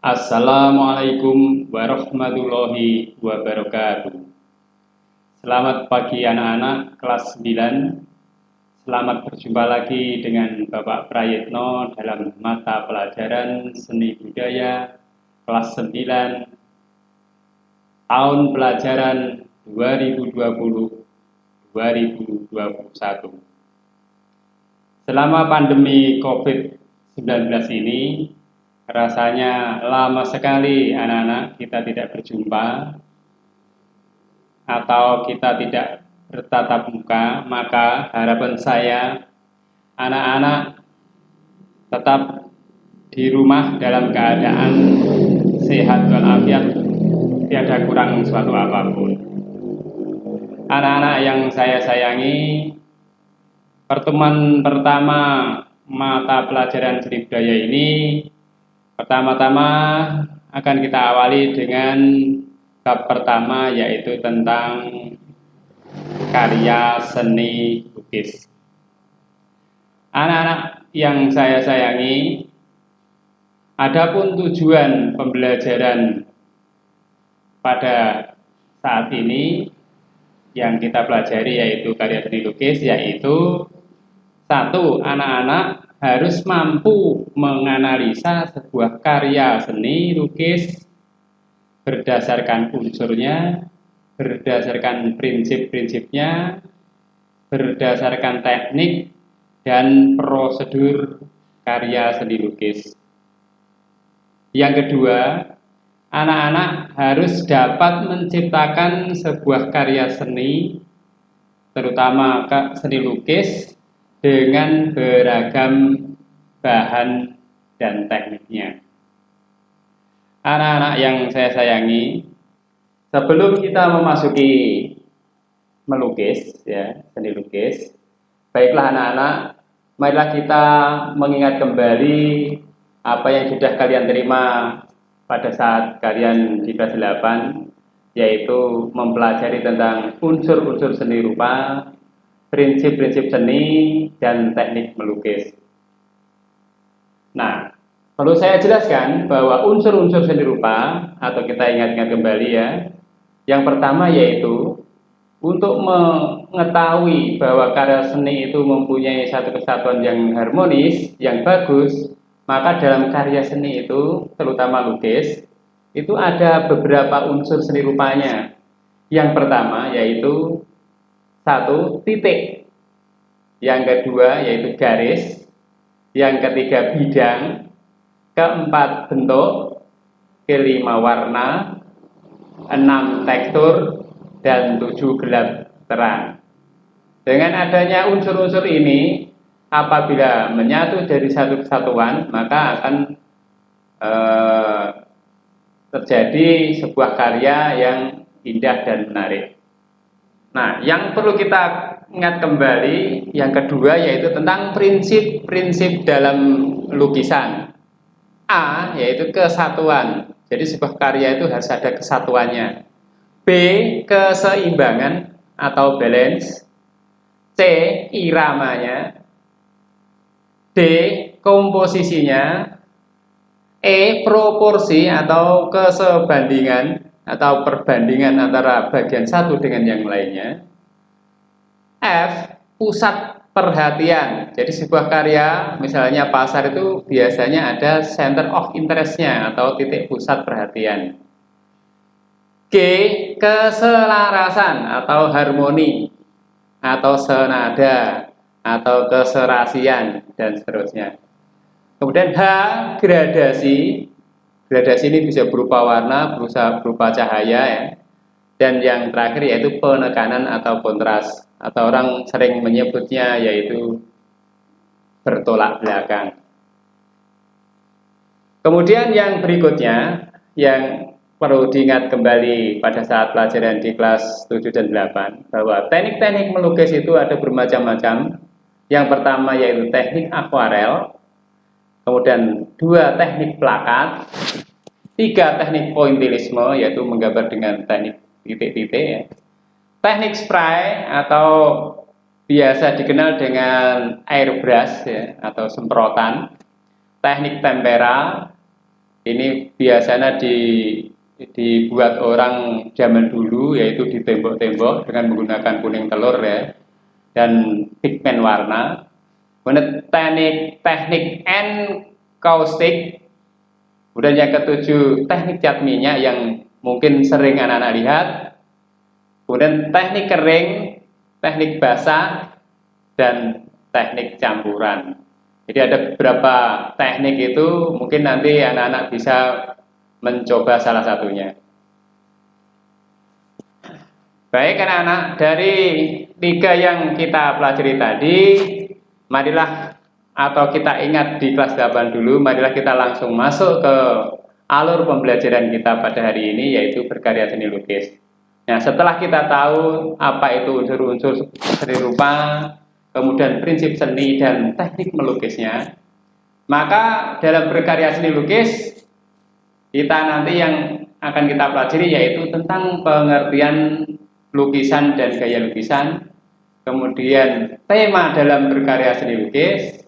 Assalamualaikum warahmatullahi wabarakatuh. Selamat pagi anak-anak kelas 9. Selamat berjumpa lagi dengan Bapak Prayitno dalam mata pelajaran Seni Budaya kelas 9 tahun pelajaran 2020-2021. Selama pandemi COVID-19 ini, rasanya lama sekali anak-anak kita tidak berjumpa atau kita tidak bertatap muka. Maka harapan saya anak-anak tetap di rumah dalam keadaan sehat walafiat, tiada kurang suatu apapun. Anak-anak yang saya sayangi, pertemuan pertama mata pelajaran seni budaya ini pertama-tama akan kita awali dengan bab pertama, yaitu tentang karya seni lukis. Anak-anak yang saya sayangi, adapun tujuan pembelajaran pada saat ini yang kita pelajari yaitu karya seni lukis, yaitu satu, anak-anak harus mampu menganalisa sebuah karya seni lukis berdasarkan unsurnya, berdasarkan prinsip-prinsipnya, berdasarkan teknik dan prosedur karya seni lukis. Yang kedua, anak-anak harus dapat menciptakan sebuah karya seni, terutama seni lukis, dengan beragam bahan dan tekniknya. Anak-anak yang saya sayangi, sebelum kita memasuki melukis, seni lukis, baiklah anak-anak, marilah kita mengingat kembali apa yang sudah kalian terima pada saat kalian di kelas 8, yaitu mempelajari tentang unsur-unsur seni rupa, prinsip-prinsip seni, dan teknik melukis. Nah, perlu saya jelaskan bahwa unsur-unsur seni rupa, atau kita ingat-ingat kembali ya, yang pertama yaitu untuk mengetahui bahwa karya seni itu mempunyai satu kesatuan yang harmonis, yang bagus, maka dalam karya seni itu, terutama lukis, itu ada beberapa unsur seni rupanya. Yang pertama yaitu satu, titik. Yang kedua yaitu garis. Yang ketiga bidang. Keempat, bentuk. Kelima, warna. 6, tekstur. Dan 7, gelap terang. Dengan adanya unsur-unsur ini, apabila menyatu dari satu kesatuan, maka akan terjadi sebuah karya yang indah dan menarik. Nah, yang perlu kita ingat kembali, yang kedua yaitu tentang prinsip-prinsip dalam lukisan. A, yaitu kesatuan. Jadi sebuah karya itu harus ada kesatuannya. B, keseimbangan atau balance. C, iramanya. D, komposisinya. E, proporsi atau kesebandingan atau perbandingan antara bagian satu dengan yang lainnya. F, pusat perhatian. Jadi sebuah karya, misalnya pasar itu biasanya ada center of interest-nya atau titik pusat perhatian. G, keselarasan atau harmoni atau senada atau keserasian dan seterusnya. Kemudian H, gradasi. Gradasi ini bisa berupa warna, berupa cahaya ya. Dan yang terakhir yaitu penekanan atau kontras, atau orang sering menyebutnya yaitu bertolak belakang. Kemudian yang berikutnya yang perlu diingat kembali pada saat pelajaran di kelas 7 dan 8, bahwa teknik-teknik melukis itu ada bermacam-macam. Yang pertama yaitu teknik akuarel, kemudian 2 teknik plakat, 3 teknik pointillisme, yaitu menggambar dengan teknik titik-titik ya. Teknik spray atau biasa dikenal dengan airbrush ya, atau semprotan. Teknik tempera, Ini biasanya dibuat orang zaman dulu, yaitu di tembok-tembok dengan menggunakan kuning telur ya, dan pigmen warna. Kemudian teknik encaustic. Kemudian yang ketujuh, teknik cat minyak yang mungkin sering anak-anak lihat. Kemudian teknik kering, teknik basah, dan teknik campuran. Jadi ada beberapa teknik itu, mungkin nanti anak-anak bisa mencoba salah satunya. Baik anak-anak, dari 3 yang kita pelajari tadi, marilah atau kita ingat di kelas 8 dulu, marilah kita langsung masuk ke alur pembelajaran kita pada hari ini, yaitu berkarya seni lukis. Nah, setelah kita tahu apa itu unsur-unsur seni rupa, kemudian prinsip seni dan teknik melukisnya, maka dalam berkarya seni lukis, kita nanti yang akan kita pelajari yaitu tentang pengertian lukisan dan gaya lukisan, kemudian tema dalam berkarya seni lukis,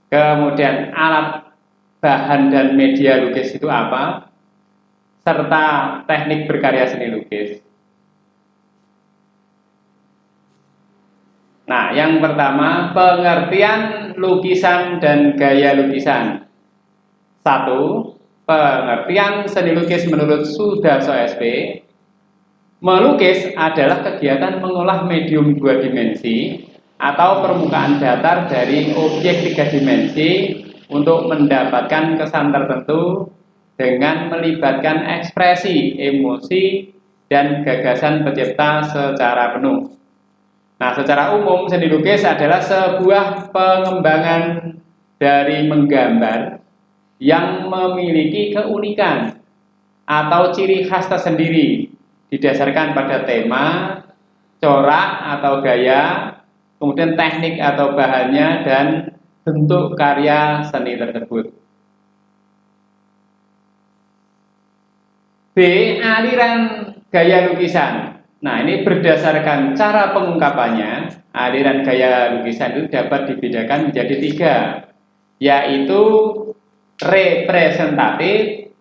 kemudian alat, bahan, dan media lukis itu apa, serta teknik berkarya seni lukis. Nah, yang pertama, pengertian lukisan dan gaya lukisan. 1. Pengertian seni lukis menurut Sudarso SP. Melukis adalah kegiatan mengolah medium 2 dimensi atau permukaan datar dari objek 3 dimensi untuk mendapatkan kesan tertentu dengan melibatkan ekspresi, emosi, dan gagasan pencipta secara penuh. Nah, secara umum seni lukis adalah sebuah pengembangan dari menggambar yang memiliki keunikan atau ciri khas tersendiri didasarkan pada tema, corak atau gaya, kemudian teknik atau bahannya, dan bentuk karya seni tersebut. B. Aliran gaya lukisan. Nah, ini berdasarkan cara pengungkapannya, aliran gaya lukisan itu dapat dibedakan menjadi 3, yaitu representatif,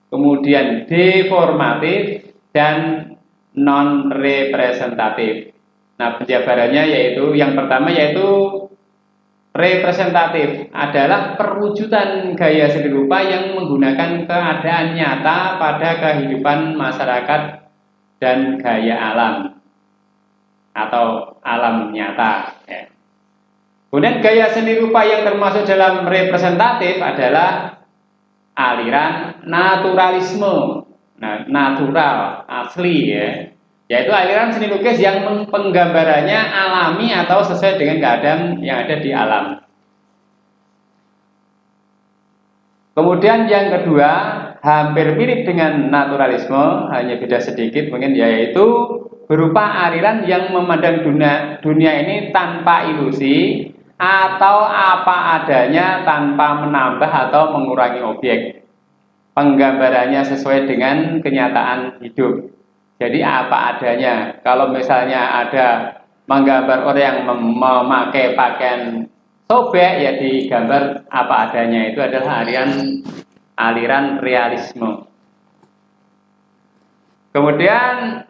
kemudian deformatif, dan non-representatif. Nah, penjabarannya yaitu yang pertama yaitu representatif adalah perwujudan gaya seni rupa yang menggunakan keadaan nyata pada kehidupan masyarakat dan gaya alam atau alam nyata. Kemudian gaya seni rupa yang termasuk dalam representatif adalah aliran naturalisme. Nah, natural, asli ya, yaitu aliran seni lukis yang penggambarannya alami atau sesuai dengan keadaan yang ada di alam. Kemudian yang kedua, hampir mirip dengan naturalisme, hanya beda sedikit mungkin, yaitu berupa aliran yang memandang dunia ini tanpa ilusi atau apa adanya tanpa menambah atau mengurangi objek. Penggambarannya sesuai dengan kenyataan hidup. Jadi apa adanya. Kalau misalnya ada menggambar orang yang memakai pakaian sobek, ya digambar apa adanya. Itu adalah aliran realisme. Kemudian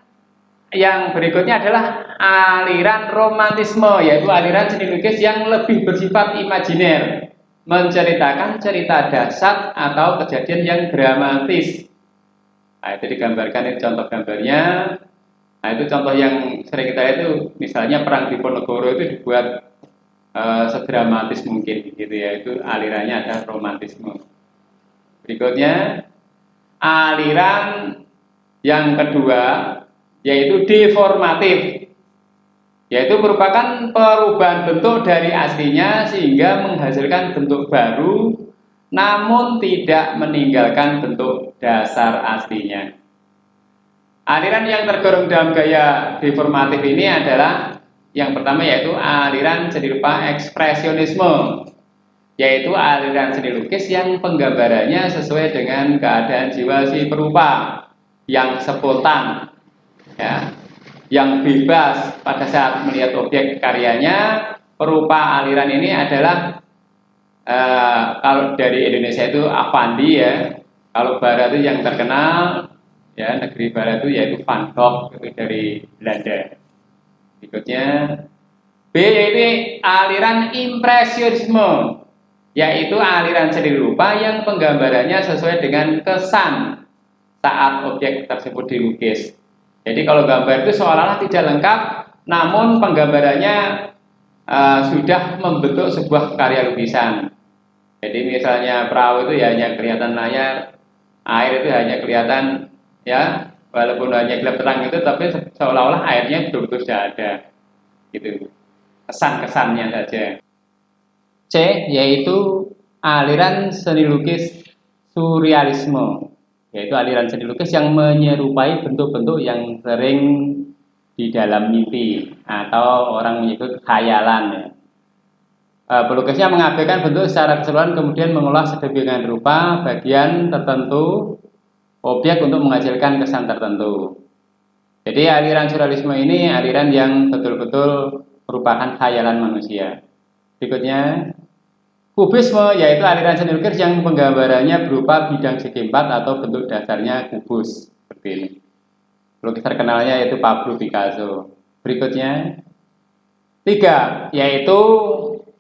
yang berikutnya adalah aliran romantisme, yaitu aliran seni lukis yang lebih bersifat imajiner, menceritakan cerita dasar atau kejadian yang dramatis. Nah, itu digambarkan, ini contoh gambarnya. Nah, itu contoh yang sering kita lihat itu, misalnya perang Diponegoro itu dibuat sedramatis mungkin gitu ya. Itu alirannya ada romantisme. Berikutnya aliran yang kedua yaitu deformatif, yaitu merupakan perubahan bentuk dari aslinya sehingga menghasilkan bentuk baru namun tidak meninggalkan bentuk dasar aslinya. Aliran yang tergolong dalam gaya deformatif ini adalah yang pertama yaitu aliran seni rupa ekspresionisme, yaitu aliran seni lukis yang penggambarannya sesuai dengan keadaan jiwa si perupa yang spontan, ya, yang bebas pada saat melihat objek karyanya. Perupa aliran ini adalah Kalau dari Indonesia itu Avandi ya. Kalau Barat itu yang terkenal ya negeri Barat itu yaitu Van Gogh itu dari Belanda. Berikutnya B ini aliran impresionisme, yaitu aliran seni rupa yang penggambarannya sesuai dengan kesan saat objek tersebut dilukis. Jadi kalau gambar itu seolah-olah tidak lengkap, namun penggambarannya sudah membentuk sebuah karya lukisan. Jadi misalnya perahu itu ya hanya kelihatan layar, air itu hanya kelihatan ya, walaupun hanya gelap terang itu, tapi seolah-olah airnya betul-betul sudah ada, gitu. Kesan-kesannya saja. C yaitu aliran seni lukis surrealisme, yaitu aliran seni lukis yang menyerupai bentuk-bentuk yang sering di dalam mimpi atau orang menyebut khayalan ya. Pelukisnya mengabaikan bentuk secara keseluruhan kemudian mengolah sedemikian rupa bagian tertentu objek untuk menghasilkan kesan tertentu. Jadi aliran surrealisme ini aliran yang betul-betul merupakan khayalan manusia. Berikutnya, kubisme yaitu aliran seni lukis yang penggambarannya berupa bidang segi empat atau bentuk dasarnya kubus seperti ini. Pelukis terkenalnya yaitu Pablo Picasso. Berikutnya, 3 yaitu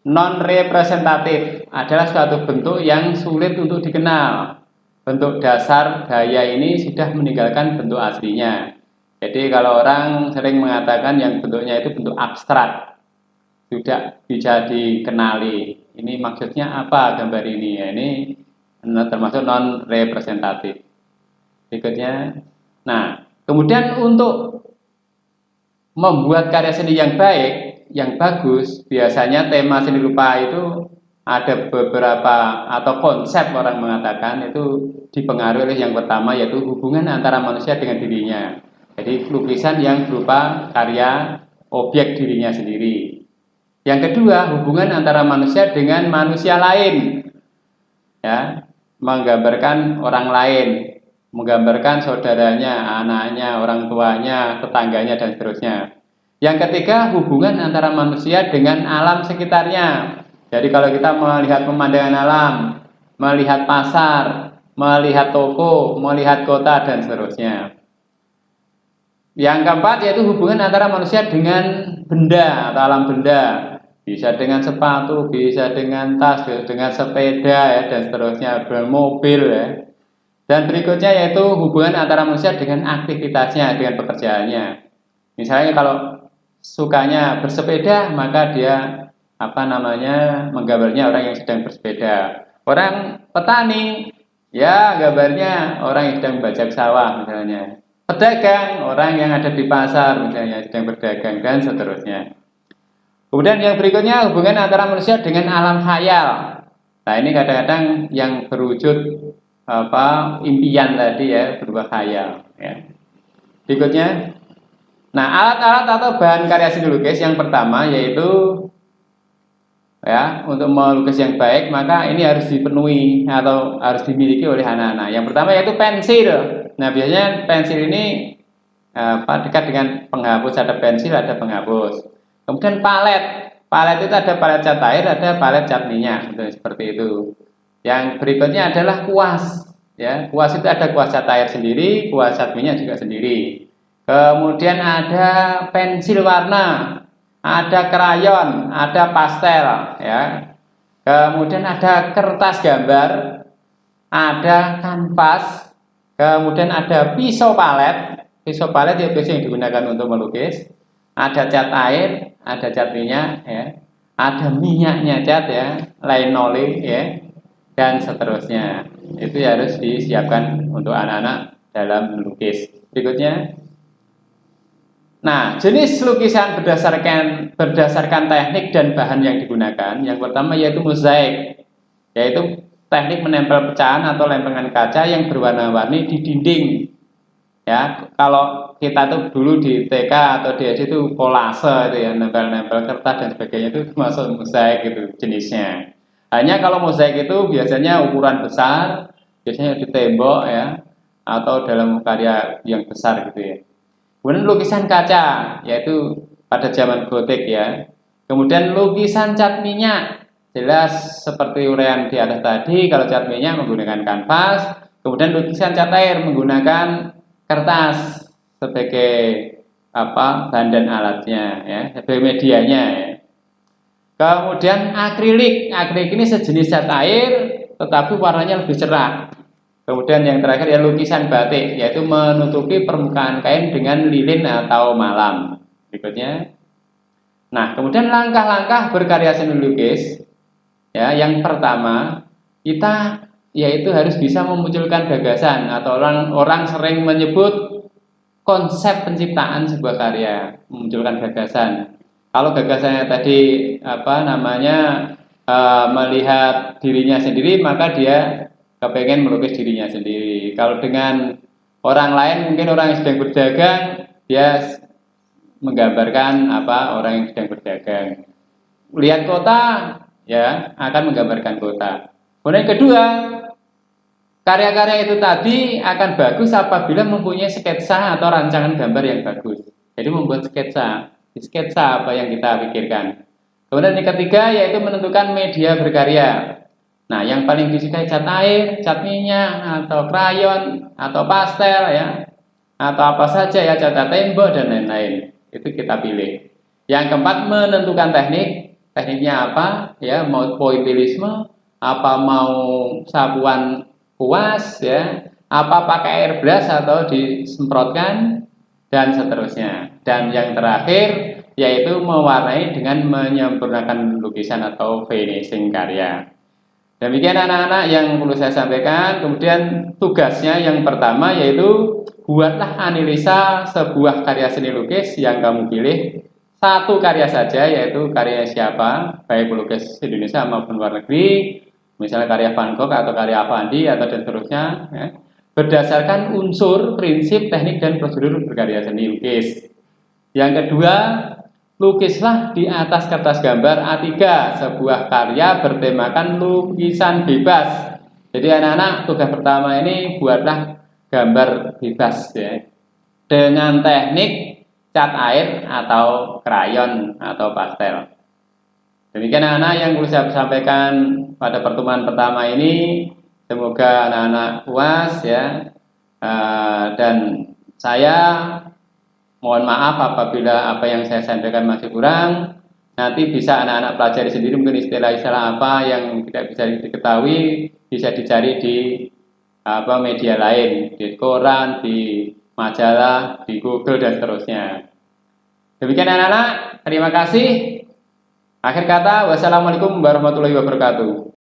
non representatif adalah suatu bentuk yang sulit untuk dikenal. Bentuk dasar gaya ini sudah meninggalkan bentuk aslinya. Jadi kalau orang sering mengatakan yang bentuknya itu bentuk abstrak, sudah bisa dikenali. Ini maksudnya apa gambar ini? Ya, ini termasuk non representatif. Berikutnya, nah kemudian untuk membuat karya seni yang baik, yang bagus, biasanya tema seni rupa itu ada beberapa atau konsep orang mengatakan itu dipengaruhi oleh yang pertama yaitu hubungan antara manusia dengan dirinya. Jadi lukisan yang berupa karya objek dirinya sendiri. Yang kedua, hubungan antara manusia dengan manusia lain. Ya, menggambarkan orang lain, menggambarkan saudaranya, anaknya, orang tuanya, tetangganya dan seterusnya. Yang ketiga, hubungan antara manusia dengan alam sekitarnya. Jadi kalau kita melihat pemandangan alam, melihat pasar, melihat toko, melihat kota dan seterusnya. Yang keempat yaitu hubungan antara manusia dengan benda atau alam benda. Bisa dengan sepatu, bisa dengan tas, dengan sepeda ya, dan seterusnya, dengan mobil ya. Dan berikutnya yaitu hubungan antara manusia dengan aktivitasnya, dengan pekerjaannya. Misalnya kalau sukanya bersepeda, maka dia menggambarnya orang yang sedang bersepeda. Orang petani, ya gambarnya orang yang sedang membajak sawah misalnya. Pedagang, orang yang ada di pasar misalnya sedang berdagang dan seterusnya. Kemudian yang berikutnya hubungan antara manusia dengan alam khayal. Nah ini kadang-kadang yang berwujud impian tadi ya berupa khayal. Ya. Berikutnya, nah alat-alat atau bahan karya seni lukis yang pertama yaitu ya untuk melukis yang baik maka ini harus dipenuhi atau harus dimiliki oleh anak-anak. Yang pertama yaitu pensil. Nah biasanya pensil ini dekat dengan penghapus, ada pensil ada penghapus. Kemudian palet itu ada palet cat air, ada palet cat minyak, seperti itu. Yang berikutnya adalah kuas, ya kuas itu ada kuas cat air sendiri, kuas cat minyak juga sendiri. Kemudian ada pensil warna, ada krayon, ada pastel, ya. Kemudian ada kertas gambar, ada kanvas, kemudian ada pisau palet. Pisau palet itu biasanya yang digunakan untuk melukis. Ada cat air, ada cat minyak, ya, ada minyaknya cat ya, linoleum ya, dan seterusnya. Itu harus disiapkan untuk anak-anak dalam melukis. Berikutnya, nah jenis lukisan berdasarkan teknik dan bahan yang digunakan. Yang pertama yaitu mozaik, yaitu teknik menempel pecahan atau lempengan kaca yang berwarna-warni di dinding. Ya, kalau kita tuh dulu di TK atau di SD itu kolase itu ya, nempel-nempel kertas dan sebagainya itu masuk mozaik itu jenisnya. Hanya kalau mozaik itu biasanya ukuran besar, biasanya di tembok ya, atau dalam karya yang besar gitu ya. Kemudian lukisan kaca, yaitu pada zaman gotik ya. Kemudian lukisan cat minyak. jelas seperti uraian di atas tadi. Kalau cat minyak menggunakan kanvas, kemudian lukisan cat air menggunakan kertas sebagai bahan dan alatnya, ya, sebagai medianya, ya. Kemudian akrilik ini sejenis cat air, tetapi warnanya lebih cerah. Kemudian yang terakhir ya lukisan batik, yaitu menutupi permukaan kain dengan lilin atau malam. Berikutnya, nah kemudian langkah-langkah berkarya seni lukis, ya, yang pertama kita yaitu harus bisa memunculkan gagasan, atau orang sering menyebut konsep penciptaan sebuah karya, memunculkan gagasan. Kalau gagasannya tadi melihat dirinya sendiri, maka dia kepengen melukis dirinya sendiri. Kalau dengan orang lain, mungkin orang yang sedang berdagang, dia menggambarkan orang yang sedang berdagang. Lihat kota, ya, akan menggambarkan kota. Kemudian yang kedua, karya-karya itu tadi akan bagus apabila mempunyai sketsa atau rancangan gambar yang bagus. Jadi membuat sketsa apa yang kita pikirkan. Kemudian yang ketiga yaitu menentukan media berkarya. Nah, yang paling disukai cat air, cat minyak, atau krayon, atau pastel, ya, atau apa saja, ya, cat tembok dan lain-lain. Itu kita pilih. Yang keempat, menentukan tekniknya apa, ya, mau pointillisme, apa mau sapuan kuas, ya, apa pakai air brush atau disemprotkan, dan seterusnya. Dan yang terakhir yaitu mewarnai dengan menyempurnakan lukisan atau finishing karya. Demikian anak-anak yang perlu saya sampaikan. Kemudian tugasnya yang pertama yaitu buatlah analisa sebuah karya seni lukis yang kamu pilih. Satu karya saja, yaitu karya siapa, baik pelukis Indonesia maupun luar negeri, misalnya karya Van Gogh atau karya Avandi atau dan seterusnya, ya, berdasarkan unsur, prinsip, teknik, dan prosedur berkarya seni lukis. Yang kedua, lukislah di atas kertas gambar A3 sebuah karya bertemakan lukisan bebas. Jadi anak-anak, tugas pertama ini buatlah gambar bebas, ya, dengan teknik cat air atau krayon atau pastel. Demikian anak-anak yang perlu saya sampaikan pada pertemuan pertama ini. Semoga anak-anak puas, ya, dan saya mohon maaf apabila apa yang saya sampaikan masih kurang. Nanti bisa anak-anak pelajari sendiri, mungkin istilah-istilah apa yang tidak bisa diketahui bisa dicari di media lain, di koran, di majalah, di Google dan seterusnya. Demikian anak-anak, terima kasih. Akhir kata, wassalamualaikum warahmatullahi wabarakatuh.